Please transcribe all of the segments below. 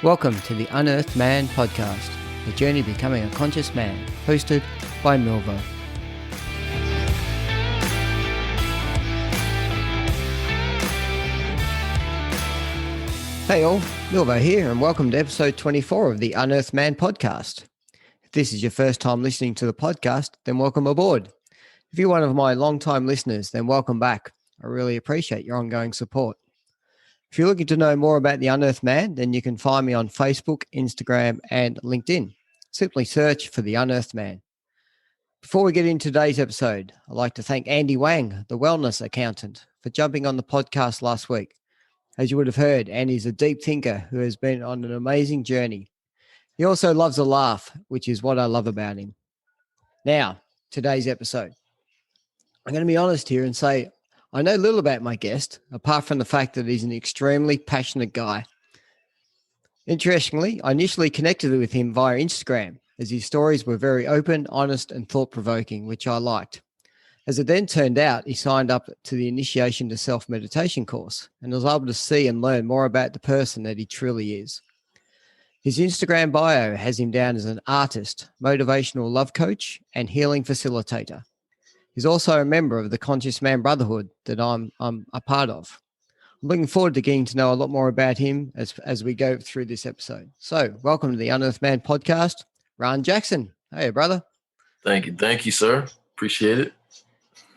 Welcome to the Unearthed Man Podcast, the journey to becoming a conscious man, hosted by Milvo. Hey all, Milvo here, and welcome to episode 24 of the Unearthed Man Podcast. If this is your first time listening to the podcast, then welcome aboard. If you're one of my long-time listeners, then welcome back. I really appreciate your ongoing support. If you're looking to know more about the Unearthed Man, then you can find me on Facebook, Instagram, and LinkedIn. Simply search for the Unearthed Man. Before we get into today's episode, I'd like to thank Andy Wang, the wellness accountant, for jumping on the podcast last week. As you would have heard, Andy's a deep thinker who has been on an amazing journey. He also loves a laugh, which is what I love about him. Now, today's episode. I'm going to be honest here and say I know little about my guest, apart from the fact that he's an extremely passionate guy. Interestingly, I initially connected with him via Instagram, as his stories were very open, honest, and thought-provoking, which I liked. As it then turned out, he signed up to the Initiation to Self-Meditation course and was able to see and learn more about the person that he truly is. His Instagram bio has him down as an artist, motivational love coach, and healing facilitator. He's also a member of the Conscious Man Brotherhood that I'm a part of. I'm looking forward to getting to know a lot more about him as we go through this episode. So, welcome to the Unearthed Man Podcast, Rahn Jackson. Hey, brother. Thank you, sir. Appreciate it.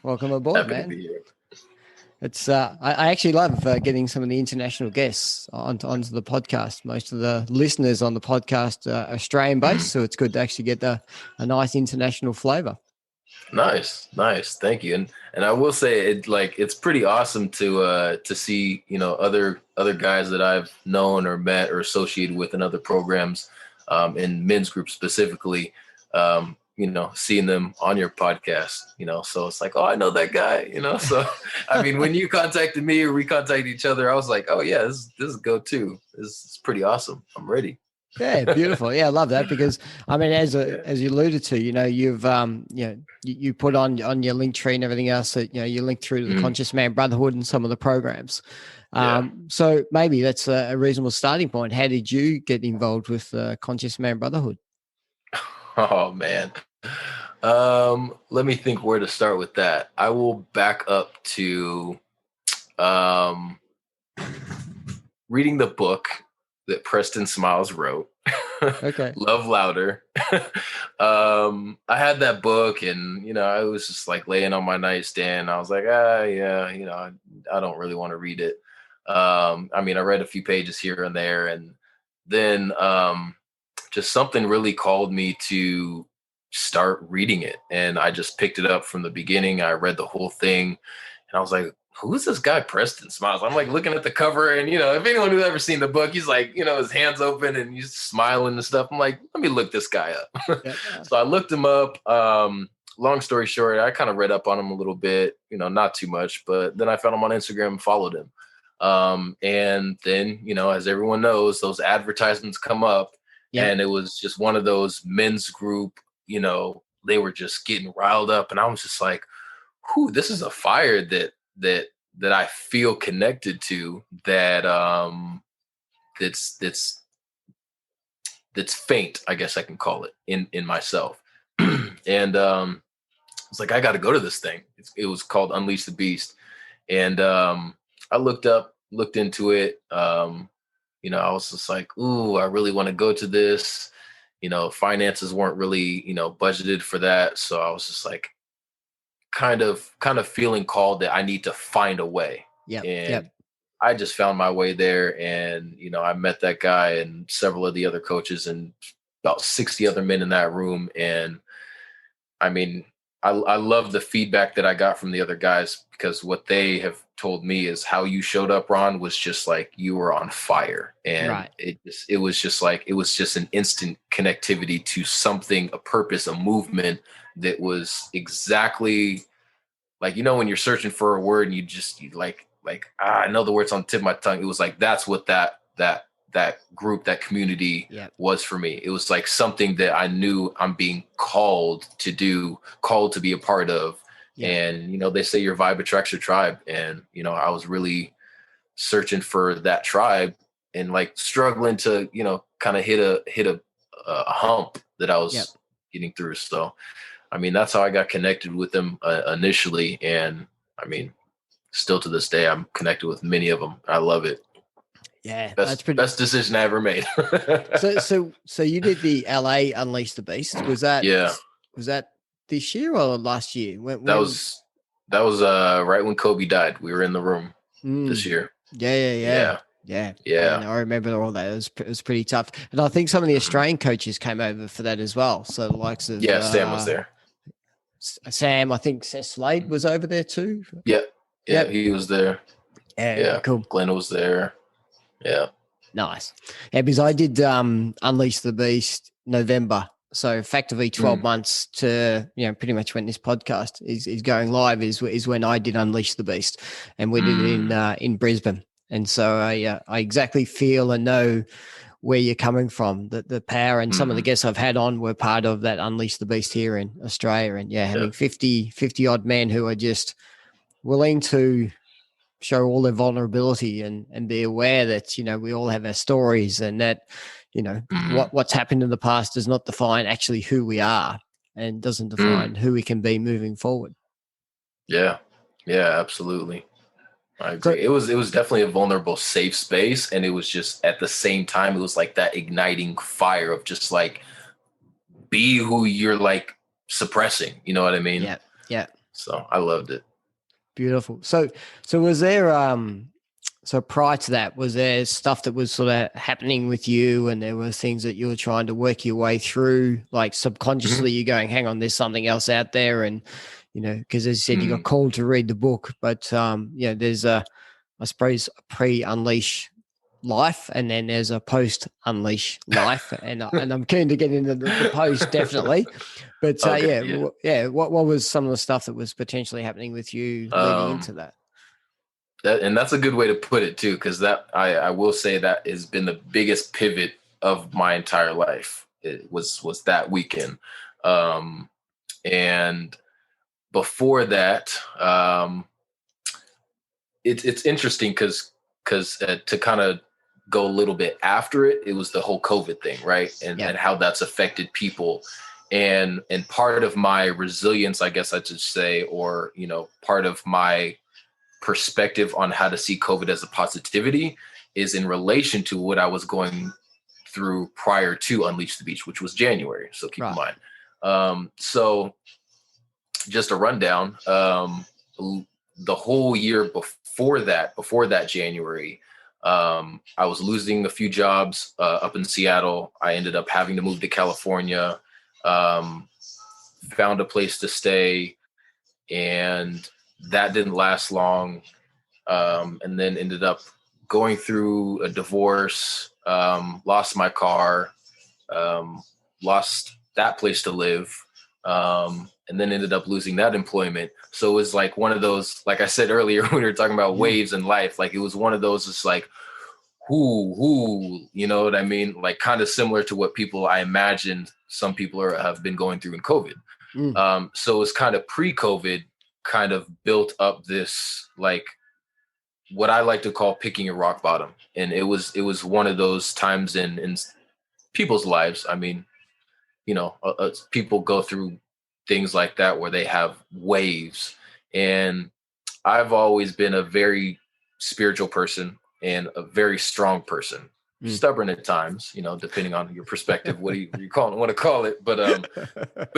Welcome aboard, Happy man. to be here. It's I actually love getting some of the international guests onto the podcast. Most of the listeners on the podcast are Australian-based, so it's good to actually get a nice international flavor. Nice. Thank you. And I will say it's pretty awesome to see, other guys that I've known or met or associated with in other programs, in men's groups specifically, seeing them on your podcast, so it's like, oh, I know that guy, so I mean, when you contacted me or we contacted each other, I was like, oh yeah, this is go to. This is pretty awesome. I'm ready. Yeah, beautiful. Yeah, I love that because I mean, as you alluded to, you've you put on your link tree and everything else that you link through to the Conscious Man Brotherhood and some of the programs. So maybe that's a reasonable starting point. How did you get involved with Conscious Man Brotherhood? Oh man, let me think where to start with that. I will back up to reading the book that Preston Smiles wrote. Okay. Love Louder. I had that book and, I was just like laying on my nightstand. I was like, I don't really want to read it. I read a few pages here and there, and then just something really called me to start reading it. And I just picked it up from the beginning. I read the whole thing and I was like, who's this guy Preston Smiles? I'm like looking at the cover and, if anyone who's ever seen the book, he's like, his hands open and he's smiling and stuff. I'm like, let me look this guy up. Yeah. So I looked him up. Long story short, I kind of read up on him a little bit, not too much, but then I found him on Instagram and followed him. And then, as everyone knows, those advertisements come up. Yeah. And it was just one of those men's group, they were just getting riled up. And I was just like, whew, this is a fire that I feel connected to, that that's faint, I guess I can call it, in myself. And it's like, I got to go to this thing. It was called Unleash the Beast. And I looked into it. I was just like, ooh, I really want to go to this. Finances weren't really, budgeted for that. So I was just like, kind of feeling called that I need to find a way. Yeah. And I just found my way there. And, I met that guy and several of the other coaches and about 60 other men in that room. And I mean, I love the feedback that I got from the other guys, because what they have told me is how you showed up, Ron, was just like you were on fire. And right. It was just an instant connectivity to something, a purpose, a movement that was exactly like, when you're searching for a word and I know the words on the tip of my tongue. It was like, that's what that group, that community was for me. It was like something that I knew I'm being called to do, called to be a part of. Yeah. And, they say your vibe attracts your tribe. And, I was really searching for that tribe and like struggling to, kind of hit a hump that I Yep. was getting through. So, I mean, that's how I got connected with them initially. And I mean, still to this day, I'm connected with many of them. I love it. Yeah, that's Best pretty. best decision I ever made. So you did the LA Unleash the Beast. Yeah, Was that this year or last year? that When? was that was right when Kobe died. We were in the room this year. Yeah. Yeah, Yeah. yeah, And I remember all that. It was pretty tough. And I think some of the mhm. Australian coaches came over for that as well. So the likes of Yeah. Sam was there. Sam, I think Seth Slade was over there too. Yeah, yeah, Yep. he was there. Yeah, Yeah, cool. Glenn was there. Yeah. Nice. Yeah, because I did Unleash the Beast November. So effectively 12 Mm, months to, pretty much when this podcast is going live is when I did Unleash the Beast, and we did it mm, in Brisbane. And so I exactly feel and know where you're coming from. The power, and some of the mm, guests I've had on were part of that Unleash the Beast here in Australia. And yeah, yeah. having 50 odd men who are just willing to show all their vulnerability and be aware that we all have our stories, and that Mm, what's happened in the past does not define actually who we are, and doesn't mm, define who we can be moving forward. yeah. Yeah, absolutely. I So agree. It was definitely a vulnerable, safe space, and it was just at the same time, it was like that igniting fire of just like be who you're like suppressing. You know what I mean? yeah, yeah, So I loved it. beautiful. So was there so prior to that, was there stuff that was sort of happening with you, and there were things that you were trying to work your way through, like subconsciously Hmm. you're going, hang on, there's something else out there, and because as you said, you got Mm, called to read the book, but there's I suppose, a pre-unleash life, and then there's a post-unleash life, and I'm keen to get into the post definitely, but okay. Yeah. what was some of the stuff that was potentially happening with you leading Um, into that? and that's a good way to put it too, because that I will say that has been the biggest pivot of my entire life. It was that weekend. Um, and before that, it's interesting because to kind of go a little bit after it, it was the whole COVID thing, right? And Yep. how that's affected people. And part of my resilience, I guess I should say, or part of my perspective on how to see COVID as a positivity is in relation to what I was going through prior to Unleash the Beach, which was January. So keep in Right. mind. So just a rundown. The whole year before that January, I was losing a few jobs up in Seattle. I ended up having to move to California, um, found a place to stay, and that didn't last long. And then ended up going through a divorce, lost my car, um, lost that place to live, and then ended up losing that employment. So it was like one of those, like I said earlier, when we were talking about Mm. waves in life, like it was one of those, it's like, you know what I mean? Like kind of similar to what people, I imagined some people have been going through in COVID. Mm. So it's kind of pre-COVID kind of built up this, like, what I like to call picking a rock bottom. And it was one of those times in people's lives. I mean, people go through things like that where they have waves. And I've always been a very spiritual person and a very strong person, Mm. stubborn at times, depending on your perspective, what do you want to call it. But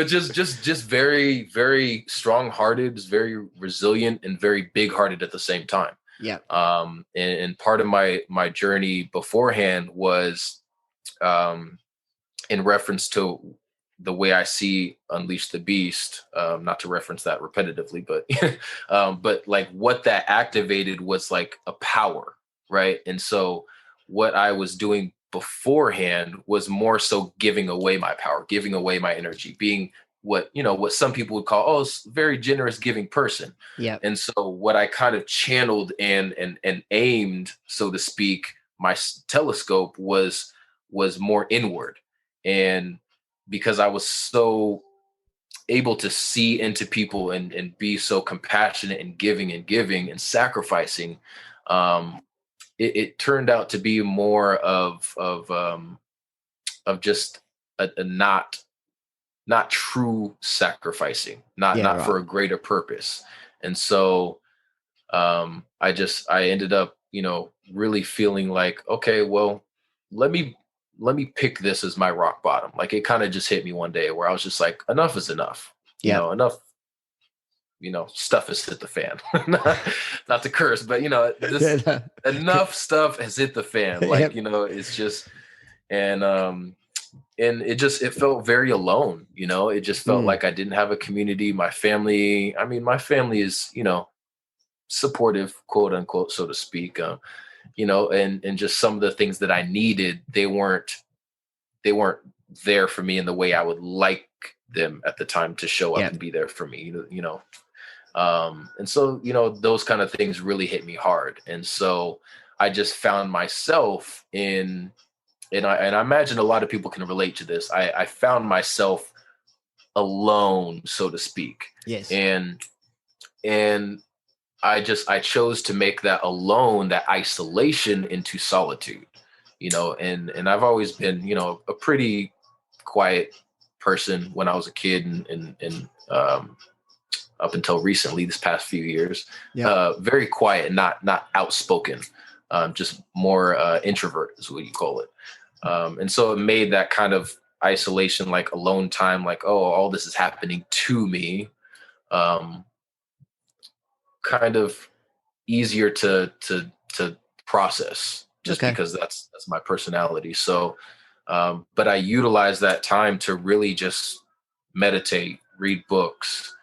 just very, very strong hearted, very resilient, and very big hearted at the same time. Yeah. And part of my journey beforehand was, in reference to the way I see Unleash the Beast, not to reference that repetitively, but but like what that activated was like a power, right? And so what I was doing beforehand was more so giving away my power, giving away my energy, being what some people would call, very generous, giving person. Yeah. And so what I kind of channeled and aimed, so to speak, my telescope was more inward. And because I was so able to see into people and be so compassionate and giving and sacrificing, um, it turned out to be more of just a not true sacrificing, not Yeah, not right. for a greater purpose. And so I ended up, really feeling like, okay, well, let me pick this as my rock bottom. Like, it kind of just hit me one day where I was just like, enough is enough. Yeah. Enough, stuff has hit the fan. Not to curse, but Yeah, this no. enough stuff has hit the fan. Like, Yep. it's just, and it felt very alone. It just felt Mm. like I didn't have a community. My family is, supportive, quote unquote, so to speak. And just some of the things that I needed, they weren't there for me in the way I would like them at the time to show up Yeah. and be there for me. And so, those kind of things really hit me hard. And so I just found myself and I imagine a lot of people can relate to this. I found myself alone, so to speak. Yes. And I chose to make that alone, that isolation, into solitude. And I've always been, a pretty quiet person when I was a kid, and up until recently, this past few years, Yep. very quiet, not outspoken, just more introvert is what you call it. And so it made that kind of isolation, like alone time, like, oh, all this is happening to me, um, kind of easier to process, just Okay. because that's my personality. So, but I utilize that time to really just meditate, read books,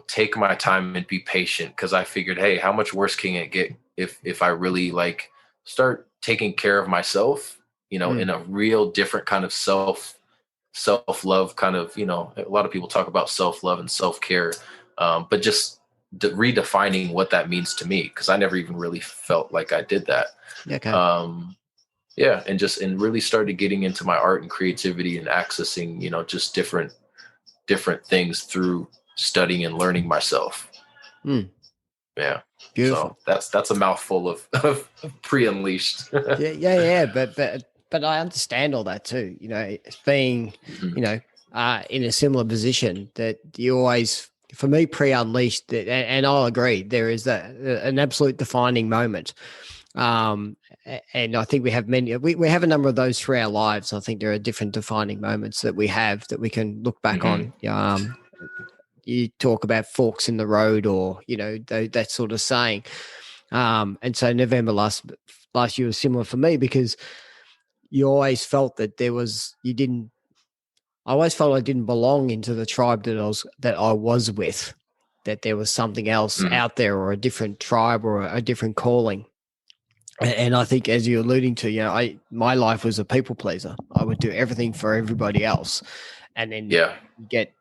take my time and be patient, because I figured, hey, how much worse can it get if I really like start taking care of myself, Mm. in a real different kind of self love kind of, a lot of people talk about self love and self care, but just redefining what that means to me, because I never even really felt like I did that. Okay. Um, yeah, and really started getting into my art and creativity and accessing, just different things through studying and learning myself. Mm. Yeah. So Beautiful. that's a mouthful of pre-unleashed. Yeah, yeah, yeah. But I understand all that too. It's being, Mhm. you know, in a similar position that you always, for me, pre-unleashed. And I'll agree, there is an absolute defining moment. And I think we have many. We have a number of those through our lives. I think there are different defining moments that we have that we can look back Mhm. on. You talk about forks in the road, or that sort of saying. And so November last year was similar for me, because you always felt that there was you didn't. I always felt I didn't belong into the tribe that I was with. That there was something else Mhm. out there, or a different tribe, or a different calling. And I think, as you're alluding to, my life was a people pleaser. I would do everything for everybody else, and then Yeah. you get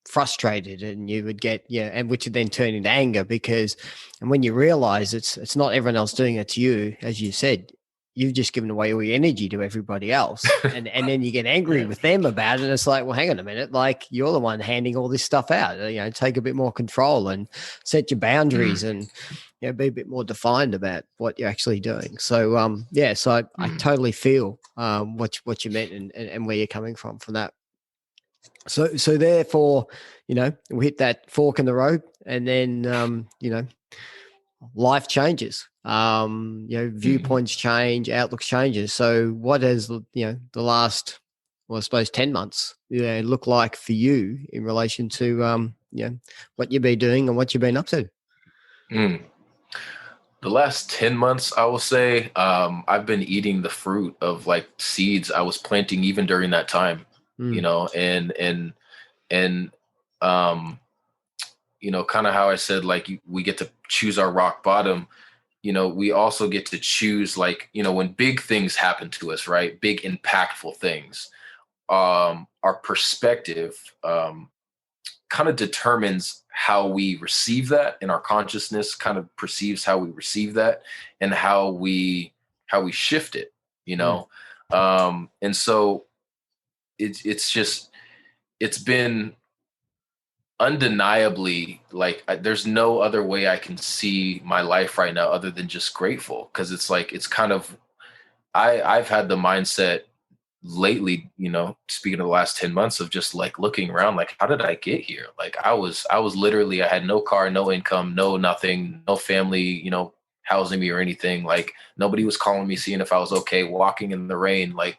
frustrated, and you would get, and which would then turn into anger, because, and when you realize it's not everyone else doing it to you, as you said, you've just given away all your energy to everybody else, and then you get angry Yeah. with them about it. And it's like, well, hang on a minute, like, you're the one handing all this stuff out. Take a bit more control and set your boundaries, Mhm. and be a bit more defined about what you're actually doing. So yeah, so I Mhm. totally feel what you meant, and where you're coming from that. So therefore, we hit that fork in the road, and then life changes. Mhm. Viewpoints change, outlooks changes. So what has the last, well, I suppose 10 months, look like for you in relation to what you've been doing and what you've been up to? Mm. The last 10 months, I will say, I've been eating the fruit of like seeds I was planting even during that time, Mm, and um, kind of how I said, like, we get to choose our rock bottom. We also get to choose, like, when big things happen to us, right? Big impactful things. Our perspective kind of determines how we receive that, and our consciousness kind of perceives how we receive that, and how we shift it, you mm, know. And so it's been undeniably, like there's no other way I can see my life right now other than just grateful. Cause it's like, it's kind of, I've had the mindset lately, speaking of the last 10 months, of just like looking around, like, how did I get here? Like I was literally, I had no car, no income, no nothing, no family, housing me or anything. Like nobody was calling me, seeing if I was okay, walking in the rain, like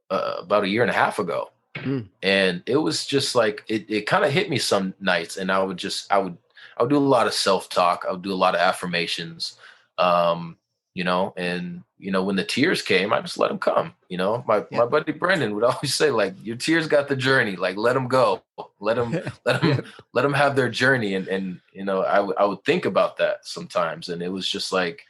about a year and a half ago. Mm. And it was just like, it kind of hit me some nights, and I would do a lot of self-talk. I would do a lot of affirmations. And when the tears came, I just let them come. My buddy Brendan would always say, like, your tears got the journey, like, let them go, let them Yep. let them have their journey. And I would think about that sometimes, and it was just like,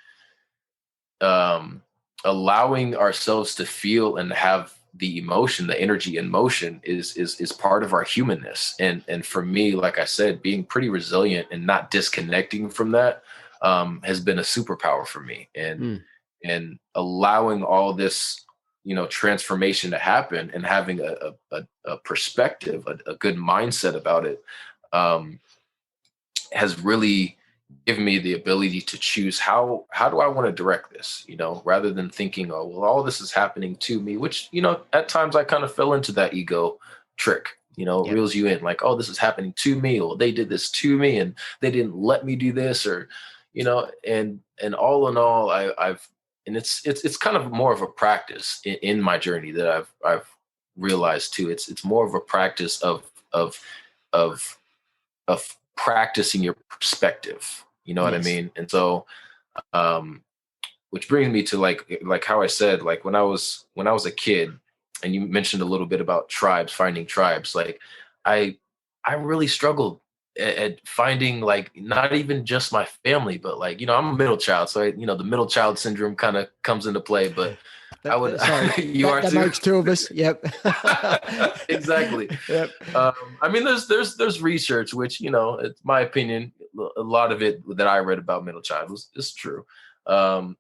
allowing ourselves to feel and have the emotion, the energy in motion is part of our humanness. And for me, like I said, being pretty resilient and not disconnecting from that has been a superpower for me. And allowing all this, transformation to happen, and having a perspective, a good mindset about it, has really given me the ability to choose how do I want to direct this, rather than thinking, oh, well, all this is happening to me, which, at times I kind of fell into that ego trick, it Yep. reels you in like, oh, this is happening to me, or they did this to me and they didn't let me do this, or, and all in all, I've, and it's kind of more of a practice in my journey that I've realized too. It's more of a practice of of of practicing your perspective. You know what I Yes. mean? And so, which brings me to like how I said, like when I was a kid, and you mentioned a little bit about tribes, finding tribes. Like I I really struggled at finding, like, not even just my family, but like, I'm a middle child, so the middle child syndrome kind of comes into play. But I would, Sorry, you that are that too. makes two of us. Yep. Exactly. Yep. I mean, there's research, which, it's my opinion. A lot of it that I read about middle child is true, and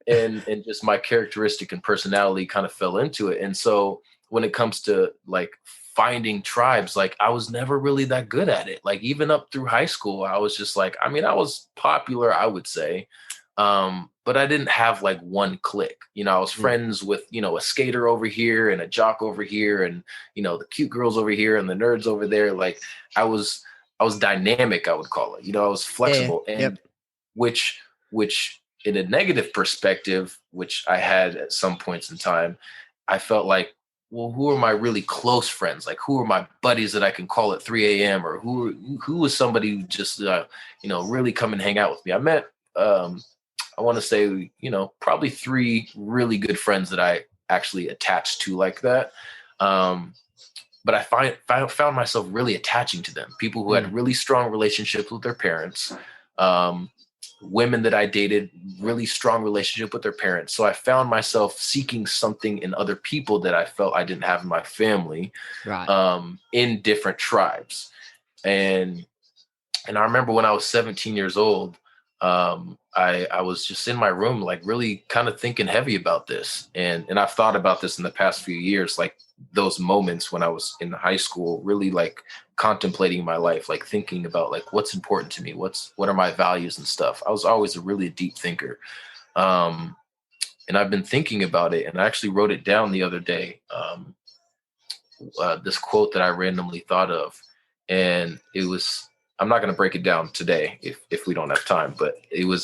just my characteristic and personality kind of fell into it. And so when it comes to like finding tribes, like I was never really that good at it. Like even up through high school, I was just like, I mean, I was popular, I would say, but I didn't have like one clique. I was Mm. friends with, a skater over here and a jock over here, and the cute girls over here and the nerds over there. Like I was dynamic, I would call it. I was Yeah. flexible, and Yep. which in a negative perspective, which I had at some points in time, I felt like, well, who are my really close friends? Like, who are my buddies that I can call at 3 a.m. or who is somebody who just really come and hang out with me? I met, I want to say, probably 3 really good friends that I actually attached to like that. But found myself really attaching to them. People who Mm. had really strong relationships with their parents, women that I dated, really strong relationship with their parents. So I found myself seeking something in other people that I felt I didn't have in my family, Right. in different tribes. And I remember when I was 17 years old, I was just in my room, like really kind of thinking heavy about this. And I've thought about this in the past few years, like those moments when I was in high school, really like contemplating my life, like thinking about like what's important to me, what are my values and stuff. I was always a really deep thinker. And I've been thinking about it, and I actually wrote it down the other day. This quote that I randomly thought of, and it was, I'm not going to break it down today if we don't have time, but it was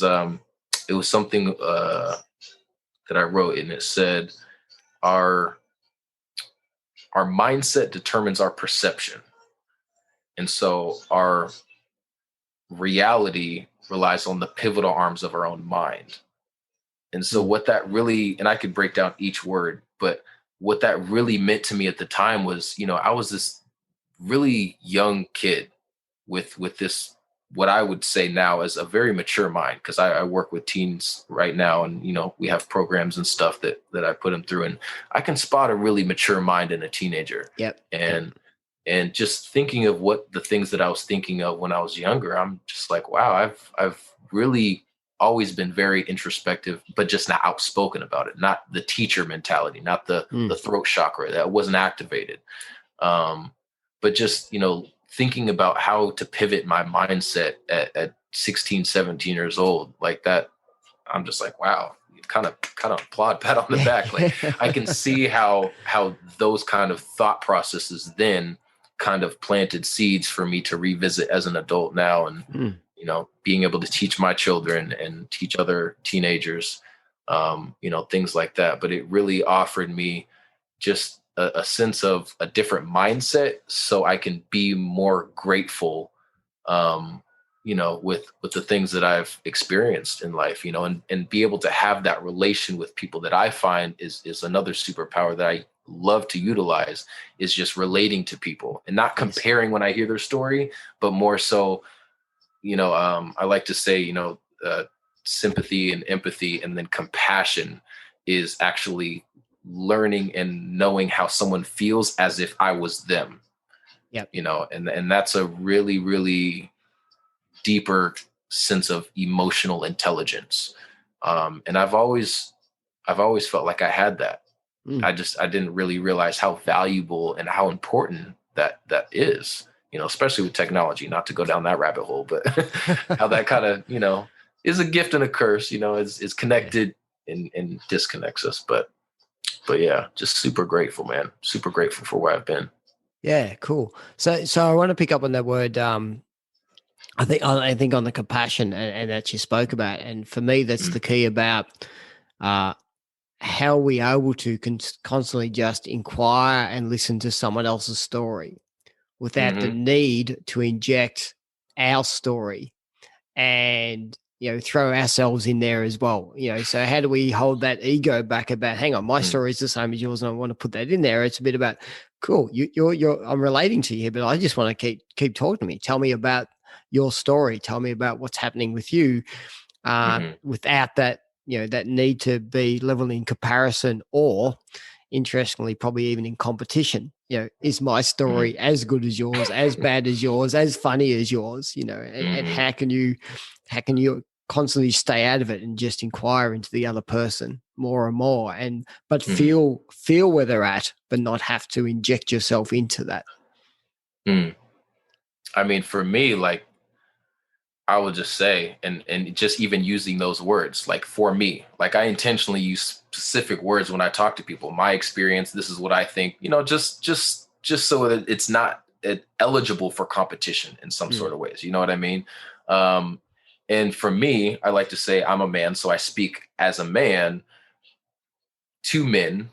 something that I wrote, and it said, our mindset determines our perception, and so our reality relies on the pivotal arms of our own mind. And so Mm. what that really, and I could break down each word, but what that really meant to me at the time was, I was this really young kid with this, what I would say now is a very mature mind, because I work with teens right now, and we have programs and stuff that I put them through, and I can spot a really mature mind in a teenager. Yep. Yep. And just thinking of what the things that I was thinking of when I was younger, I'm just like, wow, I've really always been very introspective, but just not outspoken about it. Not the teacher mentality, not the Mm. throat chakra that wasn't activated. But just, thinking about how to pivot my mindset at 16, 17 years old, like that, I'm just like, wow, kind of applaud, pat on the back. Like I can see how those kind of thought processes then kind of planted seeds for me to revisit as an adult now. And, being able to teach my children and teach other teenagers, things like that. But it really offered me just a sense of a different mindset so I can be more grateful, with the things that I've experienced in life, and be able to have that relation with people that I find is another superpower that I love to utilize, is just relating to people and not comparing when I hear their story, but more so, I like to say, sympathy and empathy and then compassion is actually learning and knowing how someone feels as if I was them. Yep. And that's a really, really deeper sense of emotional intelligence. And I've always felt like I had that. I didn't really realize how valuable and how important that is, especially with technology, not to go down that rabbit hole, but how that kind of, is a gift and a curse, is connected and disconnects us. But yeah, just super grateful, man. Super grateful for where I've been. Yeah, cool. So I want to pick up on that word. I think on the compassion and that you spoke about, and for me, that's the key about how we are able to constantly just inquire and listen to someone else's story without the need to inject our story and throw ourselves in there as well. So how do we hold that ego back about, hang on, my story is the same as yours and I want to put that in there? It's a bit about, cool, you're I'm relating to you, but I just want to keep talking to me. Tell me about your story. Tell me about what's happening with you, without that, that need to be level in comparison, or interestingly, probably even in competition. Is my story as good as yours, as bad as yours, as funny as yours? And how can you constantly stay out of it and just inquire into the other person more and more, but feel where they're at, but not have to inject yourself into that. I mean, for me, like, I would just say, and just even using those words, like for me, like I intentionally use specific words when I talk to people. My experience, this is what I think, just so that it's not eligible for competition in some sort of ways. You know what I mean? And for me, I like to say I'm a man, so I speak as a man to men,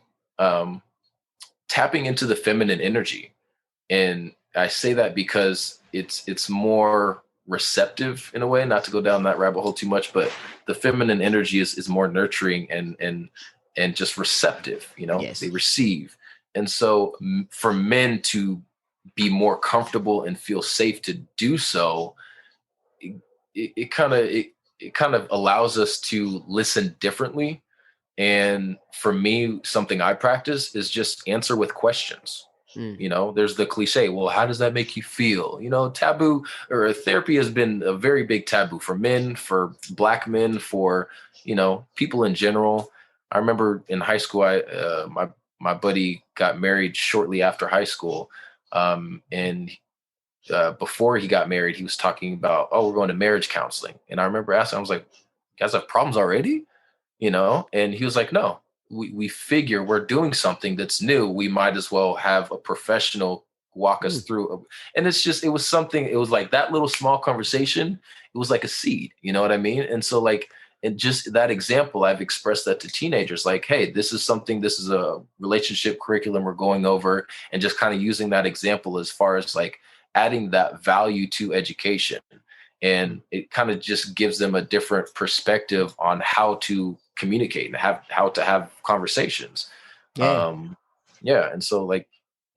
tapping into the feminine energy. And I say that because it's more receptive in a way, not to go down that rabbit hole too much, but the feminine energy is more nurturing and just receptive, They receive. And so for men to be more comfortable and feel safe to do so, it kind of allows us to listen differently. And for me, something I practice is just answer with questions. There's the cliche, well, how does that make you feel? Taboo, or therapy has been a very big taboo for men, for Black men, for, people in general. I remember in high school, my buddy got married shortly after high school. And before he got married, he was talking about, oh, we're going to marriage counseling. And I remember asking, I was like, you guys have problems already? And he was like, no, we figure we're doing something that's new. We might as well have a professional walk us through. And it was like that little small conversation. It was like a seed, you know what I mean? And so like, and just that example, I've expressed that to teenagers, like, hey, this is a relationship curriculum we're going over, and just kind of using that example as far as like adding that value to education. And it kind of just gives them a different perspective on how to communicate and how to have conversations. And so like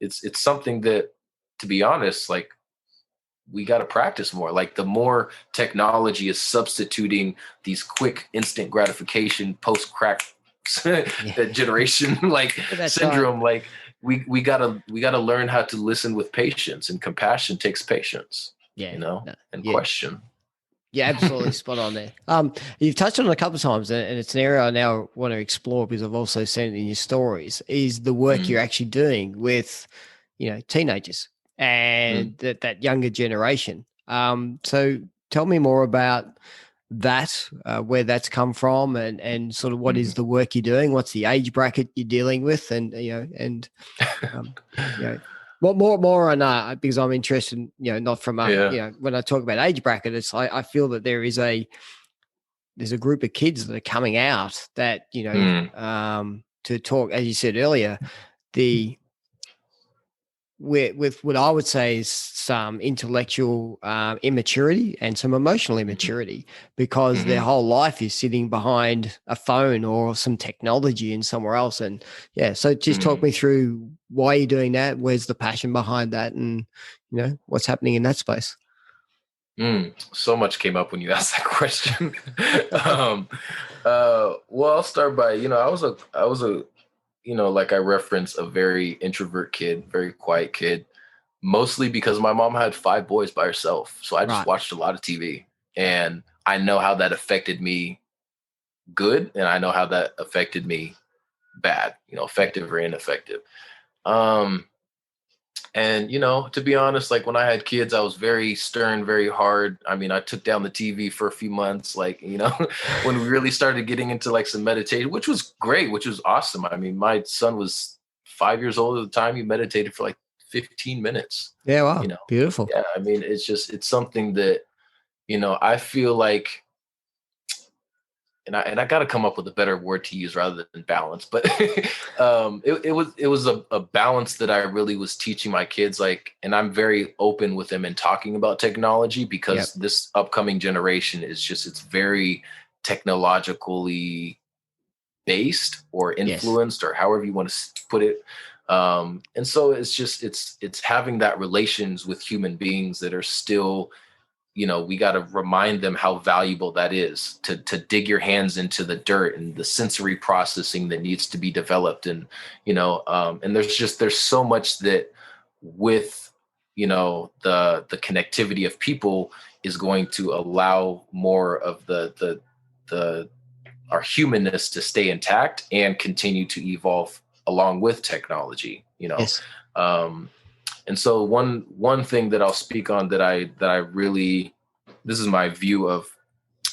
it's something that, to be honest, like we got to practice more. Like the more technology is substituting these quick instant gratification post crack generation like syndrome, like we gotta learn how to listen with patience, and compassion takes patience. And question. Yeah, absolutely spot on there. You've touched on it a couple of times, and it's an area I now want to explore because I've also seen it in your stories, is the work you're actually doing with, teenagers and that younger generation. So tell me more about that, where that's come from, and sort of what is the work you're doing, what's the age bracket you're dealing with, and um, you know, what more on because I'm interested, not from Yeah. when I talk about age bracket, it's I feel that there's a group of kids that are coming out that to talk, as you said earlier, the with what I would say is some intellectual immaturity and some emotional immaturity, because their whole life is sitting behind a phone or some technology in somewhere else. And so just talk me through why you're doing that. Where's the passion behind that, and what's happening in that space? So much came up when you asked that question. Well, I'll start by, I was a, like I referenced, a very introvert kid, very quiet kid, mostly because my mom had 5 boys by herself. So I just Right. watched a lot of TV, and I know how that affected me good. And I know how that affected me bad, effective or ineffective. Um, And, to be honest, like when I had kids, I was very stern, very hard. I mean, I took down the TV for a few months, like, when we really started getting into like some meditation, which was great, which was awesome. I mean, my son was 5 years old at the time. He meditated for like 15 minutes, Yeah. you Wow. know? Beautiful. Yeah. I mean, it's something that, I feel like, and I got to come up with a better word to use rather than balance, but it was a balance that I really was teaching my kids, like, and I'm very open with them in talking about technology, because this upcoming generation it's very technologically based or influenced, or however you want to put it. And so it's having that relations with human beings that are still, we got to remind them how valuable that is, to dig your hands into the dirt and the sensory processing that needs to be developed. And, and there's so much that with, the connectivity of people is going to allow more of the our humanness to stay intact and continue to evolve along with technology, Yes. And so one thing that I'll speak on that I really, this is my view of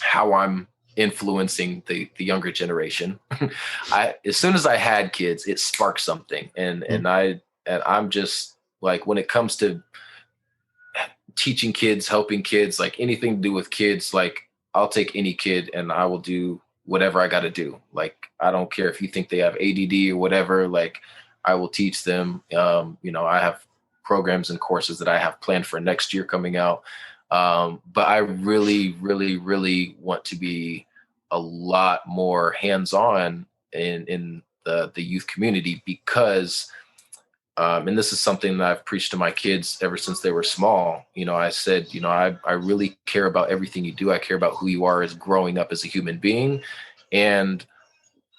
how I'm influencing the younger generation. As soon as I had kids, it sparked something, and I'm just like, when it comes to teaching kids, helping kids, like anything to do with kids, like I'll take any kid and I will do whatever I got to do. Like, I don't care if you think they have ADD or whatever, like I will teach them. I have programs and courses that I have planned for next year coming out. But I really, really, really want to be a lot more hands-on in the youth community, because and this is something that I've preached to my kids ever since they were small. I said, I really care about everything you do. I care about who you are as growing up as a human being. And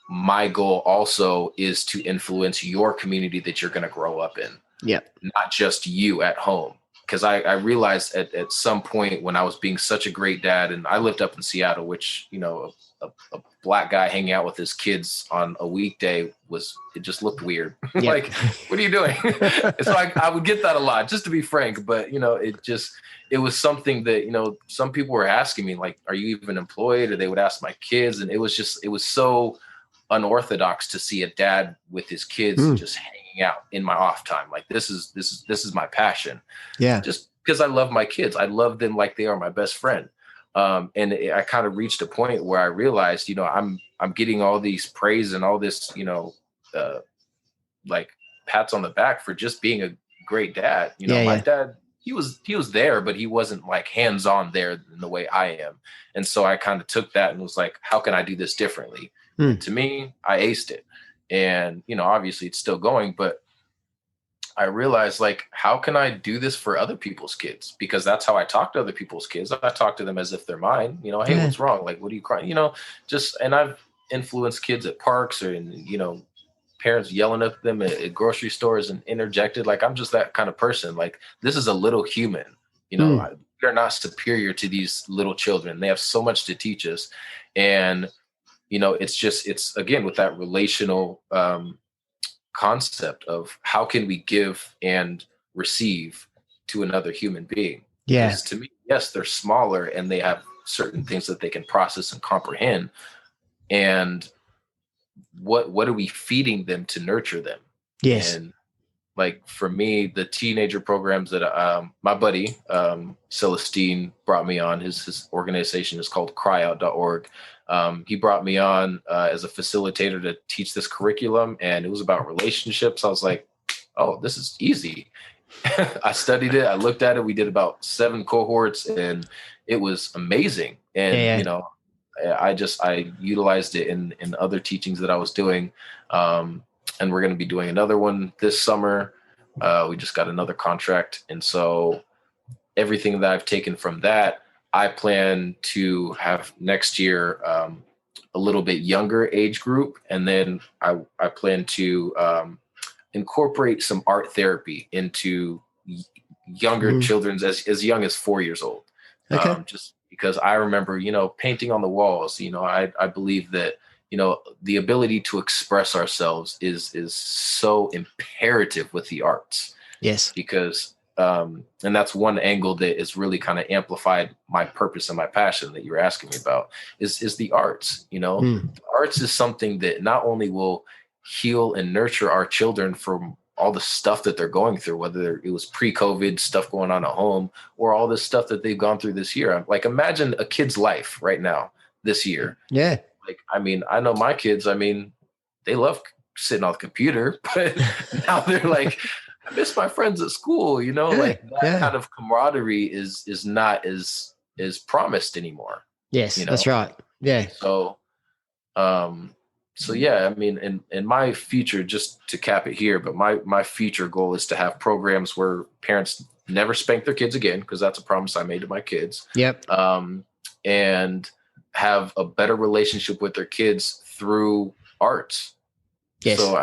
my goal also is to influence your community that you're going to grow up in. Yeah. Not just you at home. Because I realized at some point, when I was being such a great dad, and I lived up in Seattle, which, a black guy hanging out with his kids on a weekday it just looked weird. Yep. Like, what are you doing? So I would get that a lot, just to be frank. But, it was something that, some people were asking me, like, are you even employed? Or they would ask my kids. And it was so unorthodox to see a dad with his kids just hanging out in my off time. Like, this is my passion. Yeah. Just because I love my kids. I love them like they are my best friend. I kind of reached a point where I realized, I'm getting all these praise and all this, like pats on the back for just being a great dad. My dad, he was there, but he wasn't like hands-on there in the way I am. And so I kind of took that and was like, how can I do this differently? And to me, I aced it. And, obviously it's still going, but I realized, like, how can I do this for other people's kids? Because that's how I talk to other people's kids. I talk to them as if they're mine. Hey, what's wrong? Like, what are you crying? And I've influenced kids at parks, or parents yelling at them at grocery stores and interjected. Like, I'm just that kind of person. Like, this is a little human. They're not superior to these little children. They have so much to teach us. And, it's again, with that relational, concept of how can we give and receive to another human being. Yeah. Because to me, yes, they're smaller and they have certain things that they can process and comprehend. And what are we feeding them to nurture them? Yes. And like for me, the teenager programs that my buddy Celestine brought me on, his organization is called cryout.org. He brought me on as a facilitator to teach this curriculum, and it was about relationships. I was like, oh, this is easy. I studied it. I looked at it. We did about 7 cohorts, and it was amazing. And, I utilized it in other teachings that I was doing. And we're going to be doing another one this summer. We just got another contract. And so everything that I've taken from that, I plan to have next year a little bit younger age group. And then I plan to incorporate some art therapy into younger children's as young as 4 years old. Okay. Just because I remember, painting on the walls, I believe that, the ability to express ourselves is so imperative with the arts. Yes. Because, and that's one angle that is really kind of amplified my purpose and my passion that you were asking me about is the arts. The arts is something that not only will heal and nurture our children from all the stuff that they're going through, whether it was pre-COVID stuff going on at home or all this stuff that they've gone through this year. Like, imagine a kid's life right now, this year. Yeah. Like, I know my kids, they love sitting on the computer, but now they're like, I miss my friends at school, like that kind of camaraderie is not as promised anymore. Yes, that's right. Yeah. So yeah, in my future, just to cap it here, but my future goal is to have programs where parents never spank their kids again, because that's a promise I made to my kids. Yep. And have a better relationship with their kids through arts. Yes. So,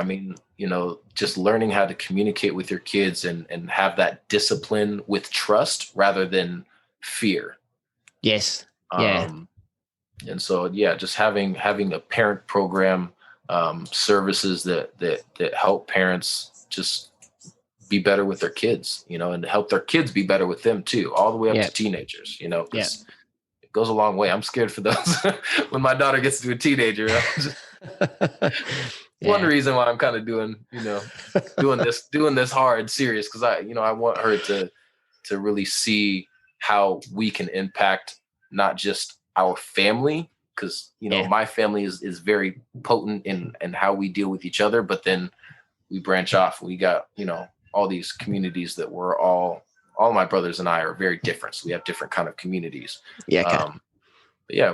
just learning how to communicate with your kids and have that discipline with trust rather than fear. Yes. Yeah. And so, just having a parent program, services that help parents just be better with their kids, and help their kids be better with them too, all the way up to teenagers, because it goes a long way. I'm scared for those when my daughter gets to be a teenager. One reason why I'm kind of doing this hard, serious, because I want her to really see how we can impact not just our family, because my family is very potent in how we deal with each other, but then we branch off. We got all these communities that we're all my brothers and I are very different, so we have different kind of communities. But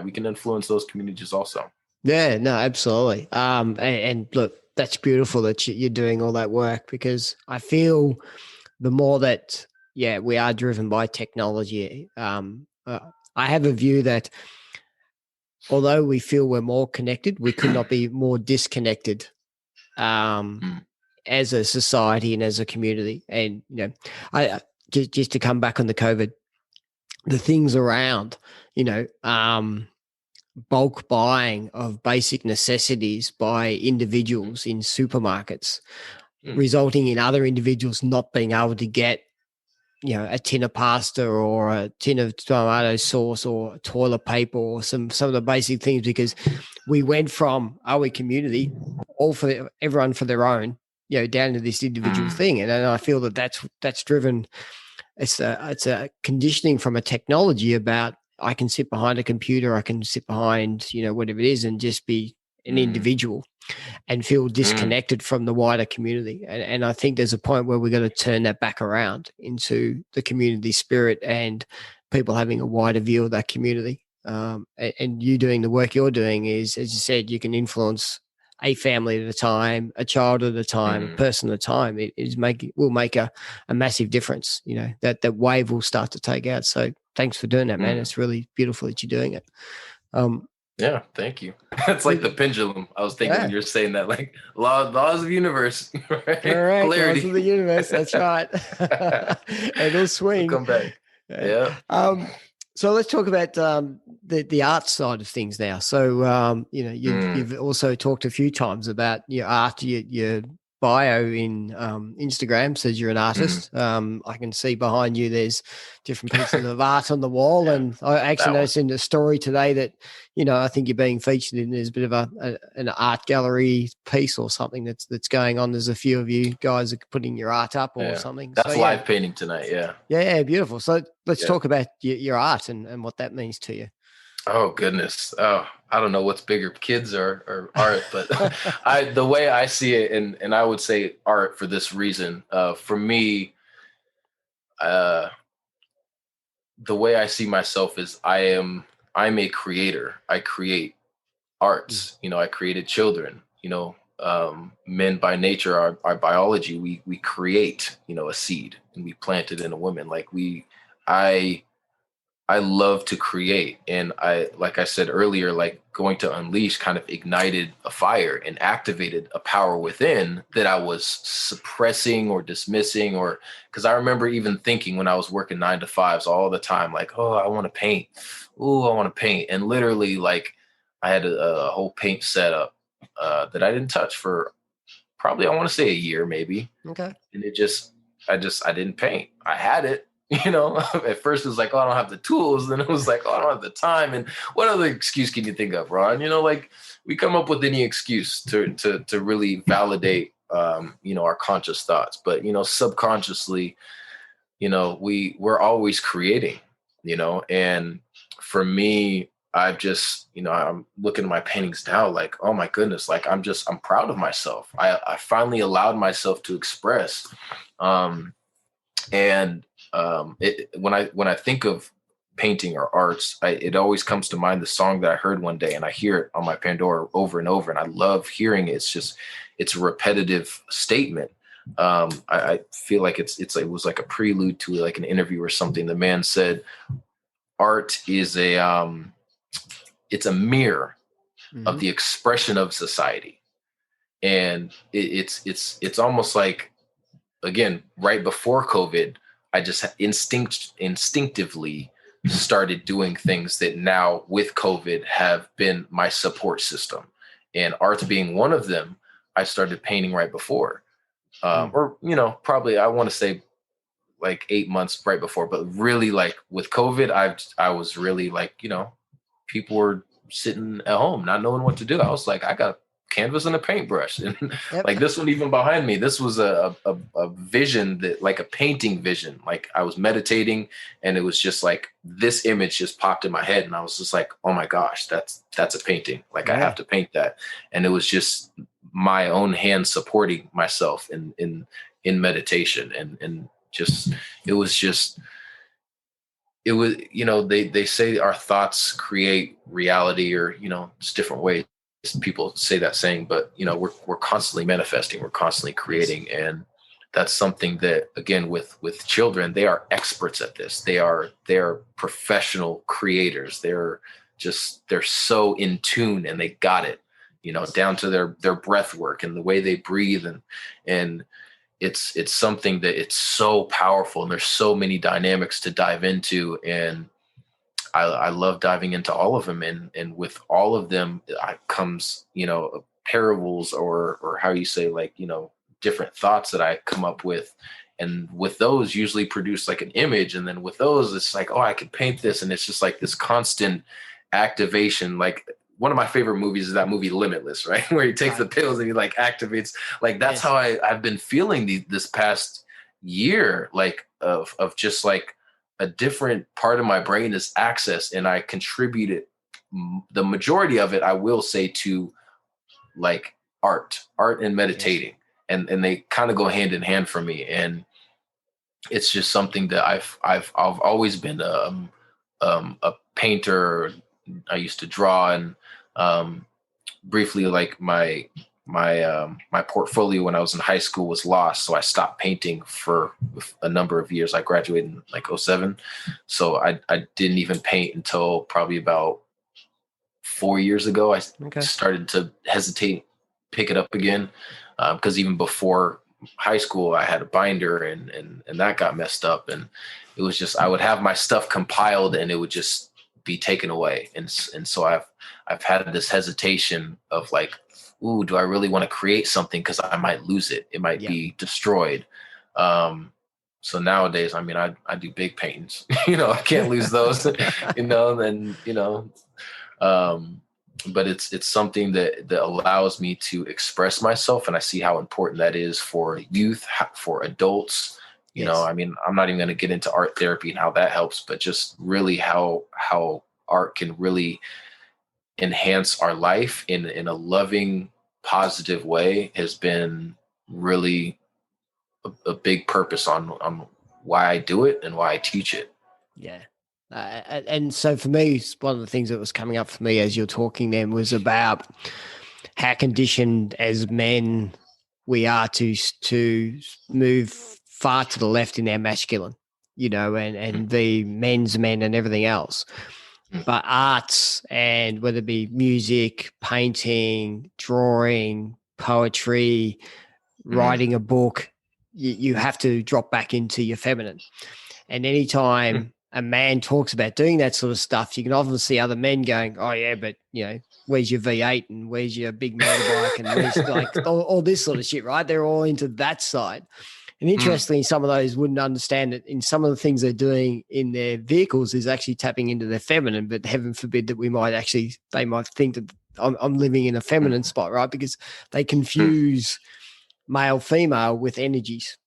we can influence those communities also. Yeah, no, absolutely. And look, that's beautiful that you're doing all that work, because I feel the more that we are driven by technology. I have a view that although we feel we're more connected, we could not be more disconnected as a society and as a community. And, I just to come back on the COVID, the things around, bulk buying of basic necessities by individuals in supermarkets, resulting in other individuals not being able to get a tin of pasta or a tin of tomato sauce or toilet paper or some of the basic things, because we went from our community, all for everyone for their own, down to this individual thing. And I feel that that's driven. It's a conditioning from a technology about, I can sit behind a computer, I can sit behind, whatever it is, and just be an individual and feel disconnected from the wider community. And I think there's a point where we're going to turn that back around into the community spirit and people having a wider view of that community. And you doing the work you're doing is, as you said, you can influence a family at a time, a child at a time, a person at a time. Will make a massive difference. That wave will start to take out. So thanks for doing that, man. It's really beautiful that you're doing it. Yeah, thank you. It's like the pendulum. I was thinking when you're saying that, like laws of the universe, right? Correct. Polarity. Laws of the universe. That's right. It'll swing. We'll come back. Yeah. So let's talk about the art side of things now. So you've also talked a few times about after you bio in Instagram says you're an Mhm. artist. I can see behind you there's different pieces of art on the wall, Yeah, and I actually that one. noticed in the story today that I think you're being featured in. There's a bit of an art gallery piece or something that's going on. There's a few of you guys are putting your art up or Yeah, something. So that's live painting tonight. Yeah, yeah, beautiful. So let's yeah. talk about your art and what that means to you. Oh goodness. Oh, I don't know what's bigger, kids or art, but the way I see it, and I would say art for this reason. For me, uh, the way I see myself is I'm a creator. I create Mm. arts. I created children. Men by nature, our biology, we create, a seed and we plant it in a woman. I I love to create. And like I said earlier, like going to Unleash kind of ignited a fire and activated a power within that I was suppressing or dismissing, or because I remember even thinking when I was working 9 to 5s all the time, like, oh, I want to paint. Oh, I want to paint. And literally, like, I had a whole paint setup that I didn't touch for probably, I want to say a year, maybe. Okay. And I didn't paint. I had it, at first it was like, oh, I don't have the tools. Then it was like, oh, I don't have the time. And what other excuse can you think of, Ron? Like we come up with any excuse to really validate, our conscious thoughts, but, subconsciously, we're always creating, and for me, I've just, I'm looking at my paintings now, like, oh my goodness, like I'm proud of myself. I finally allowed myself to express. And when I think of painting or arts, it always comes to mind the song that I heard one day, and I hear it on my Pandora over and over, and I love hearing it. It's a repetitive statement. I feel like it was like a prelude to like an interview or something. The man said, "Art is it's a mirror of Hmm. the expression of society," and it's almost like, again, right before COVID, I just instinctively started doing things that now with COVID have been my support system. And art being one of them, I started painting right before. Mm. Or, probably I want to say like 8 months right before, but really like with COVID, I was really like, people were sitting at home, not knowing what to do. I was like, I got canvas and a paintbrush. And Yep. like this one, even behind me, this was a vision, that like a painting vision. Like I was meditating and it was just like this image just popped in my head. And I was just like, oh my gosh, that's a painting. Like I have Yeah. to paint that. And it was just my own hand supporting myself in meditation. And just, it was just, it was, they say our thoughts create reality, or, it's different ways people say that saying, but, we're constantly manifesting, we're constantly creating. And that's something that, again, with children, they are experts at this. They're professional creators. They're so in tune, and they got it, down to their breath work and the way they breathe. And it's something that it's so powerful, and there's so many dynamics to dive into. And I love diving into all of them. And with all of them comes, parables, or how you say, like, different thoughts that I come up with. And with those usually produce like an image. And then with those, it's like, oh, I could paint this. And it's just like this constant activation. Like one of my favorite movies is that movie Limitless, right? Where he takes Right. the pills and he like activates. Like that's Yes. how I've been feeling this past year, like of just like a different part of my brain is accessed, and I contributed the majority of it, I will say, to like art and Yes. meditating, and they kind of go hand in hand for me. And it's just something that I've always been a painter. I used to draw, and briefly, like my portfolio when I was in high school was lost, so I stopped painting for a number of years. I graduated in like '07, so I didn't even paint until probably about 4 years ago. I Okay. started to hesitate, pick it up again, because even before high school, I had a binder, and that got messed up, and it was just, I would have my stuff compiled, and it would just be taken away. And so I've had this hesitation of like ooh, do I really want to create something? Because I might lose it. It might be destroyed. So nowadays, I mean, I do big paintings, I can't lose those, then, but it's something that allows me to express myself. And I see how important that is for youth, for adults. Yes. I mean, I'm not even going to get into art therapy and how that helps, but just really how art can really enhance our life in a loving, positive way has been really a big purpose on why I do it and why I teach it. Yeah. And so for me, one of the things that was coming up for me as you're talking then was about how conditioned as men we are to move far to the left in our masculine, and the men's men and everything else. But arts, and whether it be music, painting, drawing, poetry, writing a book, you have to drop back into your feminine. And anytime a man talks about doing that sort of stuff, you can often see other men going, oh yeah, but where's your V8 and where's your big motorbike and where's like all this sort of shit, right? They're all into that side. And interestingly, some of those wouldn't understand that in some of the things they're doing in their vehicles is actually tapping into their feminine, but heaven forbid that they might think that I'm living in a feminine spot, right? Because they confuse male, female with energies.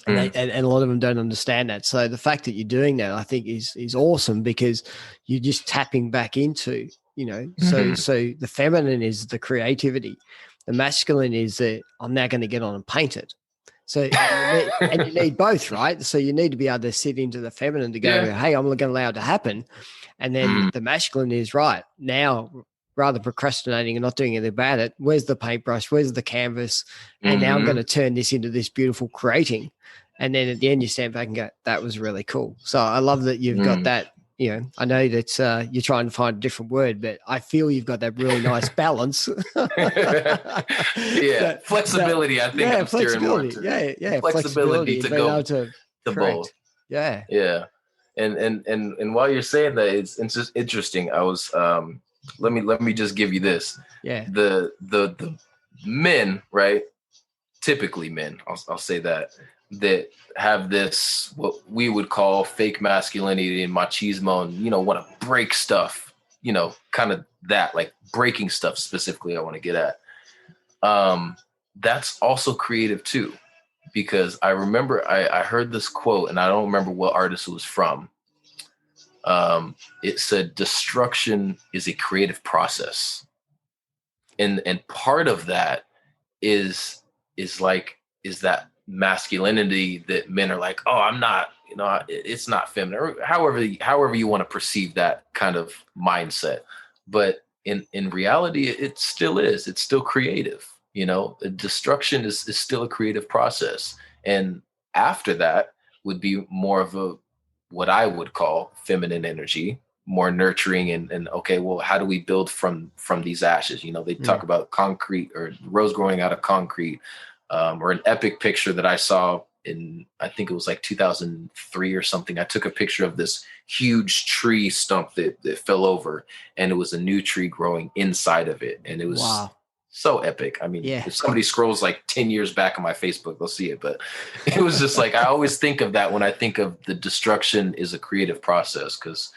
And, and a lot of them don't understand that. So the fact that you're doing that, I think, is awesome, because you're just tapping back into, so the feminine is the creativity. The masculine is that I'm now going to get on and paint it. So you need both, right? So you need to be able to sit into the feminine to go, hey, I'm going to allow it to happen. And then the masculine is right now, rather procrastinating and not doing anything about it. Where's the paintbrush? Where's the canvas? And now I'm going to turn this into this beautiful creating. And then at the end, you stand back and go, that was really cool. So I love that you've got that. I know that you're trying to find a different word, but I feel you've got that really nice balance. Flexibility. I think I'm steering more to flexibility to go to both. Yeah. And while you're saying that, it's just interesting. I was let me just give you this. Yeah. The men, right? Typically men, I'll say that have this, what we would call fake masculinity and machismo, and, want to break stuff, kind of that, like breaking stuff specifically I want to get at. That's also creative too, because I remember I heard this quote, and I don't remember what artist it was from. It said, destruction is a creative process. And part of that is that masculinity that men are like, oh, I'm not, it's not feminine, or however you want to perceive that kind of mindset. But in reality, it still is. It's still creative. Destruction is still a creative process. And after that would be more of what I would call feminine energy, more nurturing and okay, well, how do we build from these ashes? They talk about concrete, or rose growing out of concrete, or an epic picture that I saw in, I think it was like 2003 or something. I took a picture of this huge tree stump that fell over, and it was a new tree growing inside of it. And it was so epic. I mean, if somebody scrolls like 10 years back on my Facebook, they'll see it. But it was just like, I always think of that when I think of the destruction is a creative process, because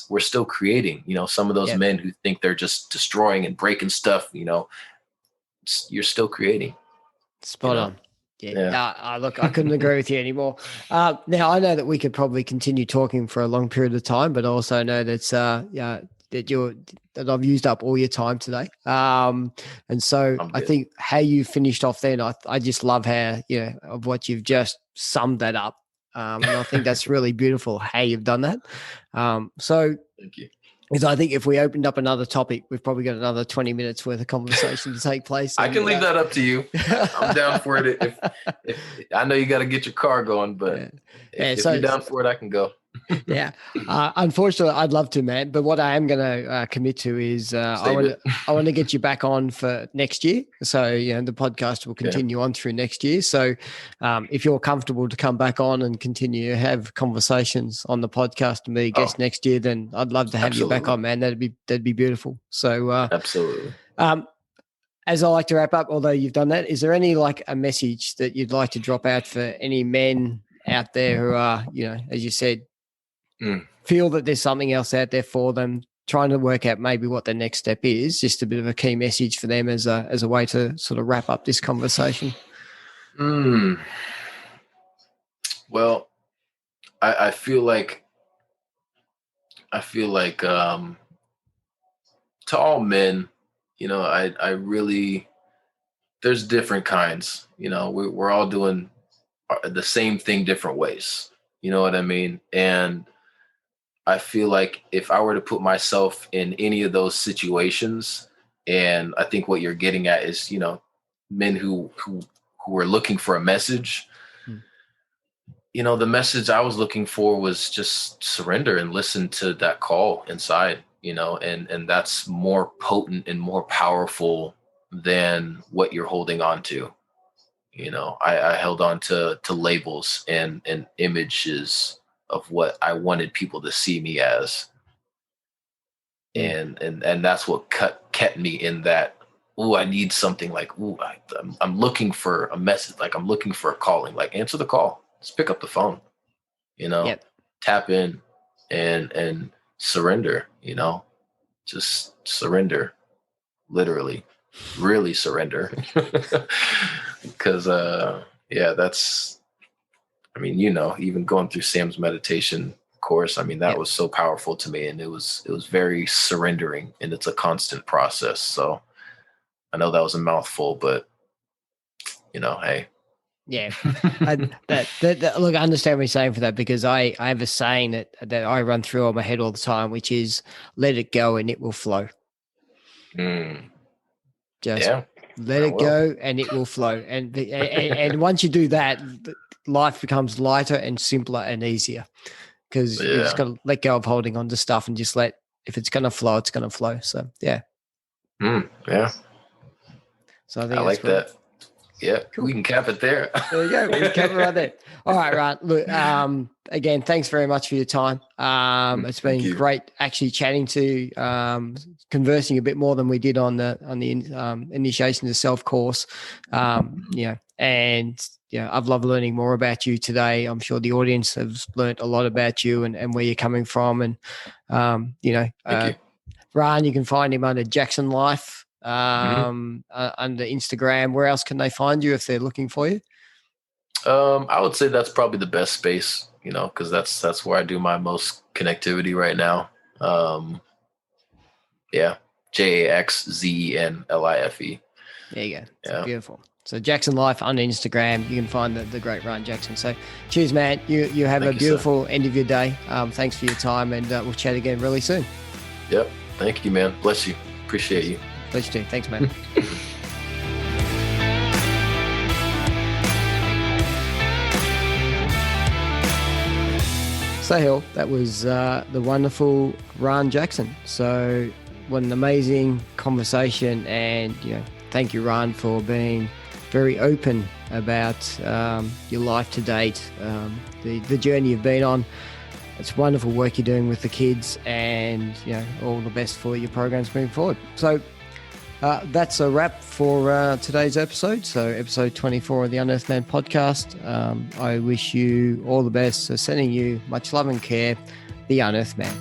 we're still creating. Some of those men who think they're just destroying and breaking stuff, you're still creating. Spot on. Yeah. Look, I couldn't agree with you anymore. Now I know that we could probably continue talking for a long period of time, but also know that that I've used up all your time today. And so I think how you finished off then, I just love how, of what you've just summed that up. And I think that's really beautiful how you've done that. So thank you. Because I think if we opened up another topic, we've probably got another 20 minutes worth of conversation to take place. I can leave that up to you. I'm down for it. If I know you got to get your car going, but if you're down for it, I can go. Unfortunately, I'd love to, man. But what I am going to commit to is I want to get you back on for next year. So, the podcast will continue on through next year. So if you're comfortable to come back on and continue to have conversations on the podcast and be a guest next year, then I'd love to have you back on, man. That'd be beautiful. So absolutely. as I like to wrap up, although you've done that, is there any like a message that you'd like to drop out for any men out there who are, as you said, feel that there's something else out there for them, trying to work out maybe what the next step is? Just a bit of a key message for them as a way to sort of wrap up this conversation. Well, I feel like to all men, I really, there's different kinds, we're all doing the same thing different ways. You know what I mean? And I feel like if I were to put myself in any of those situations, and I think what you're getting at is, men who are looking for a message, the message I was looking for was just surrender and listen to that call inside, and that's more potent and more powerful than what you're holding on to. I held on to labels and images of what I wanted people to see me as. And that's what kept me in that, I need something, like, I'm looking for a message, like I'm looking for a calling, like answer the call. Just pick up the phone, Yep. Tap in and surrender, just surrender, literally, really surrender. Because, that's, even going through Sam's meditation course, that was so powerful to me, and it was very surrendering, and it's a constant process. So I know that was a mouthful, but hey. Yeah. Look, I understand what you're saying for that, because I have a saying that I run through on my head all the time, which is let it go and it will flow. Just let it go and it will flow. And once you do that, life becomes lighter and simpler and easier, because you just got to let go of holding on to stuff and just if it's going to flow, it's going to flow. So, yeah. Yeah. So I think I like cool. that. Yeah, cool. We can cap it there. There you go. We can cap it right there. All right, Rahn. Look, again, thanks very much for your time. It's been great actually chatting to, conversing a bit more than we did on the initiation to self course. And I've loved learning more about you today. I'm sure the audience has learned a lot about you and where you're coming from. And Rahn, you can find him under Jackson Life. Under Instagram. Where else can they find you if they're looking for you? I would say that's probably the best space, because that's where I do my most connectivity right now. JAXZENLIFE. There you go. Yeah. Beautiful. So Jackson Life on Instagram, you can find the great Rahn Jackson. So cheers, man. You have a beautiful end of your day. Thanks for your time, and we'll chat again really soon. Yep. Thank you, man. Bless you. Appreciate you. Pleasure too. Thanks, man. So, that was the wonderful Rahn Jackson. So, what an amazing conversation. And, thank you, Rahn, for being very open about your life to date, the journey you've been on. It's wonderful work you're doing with the kids, and, all the best for your programs moving forward. So, that's a wrap for today's episode. So episode 24 of the Unearthed Men podcast. I wish you all the best. So sending you much love and care, the Unearthed Man.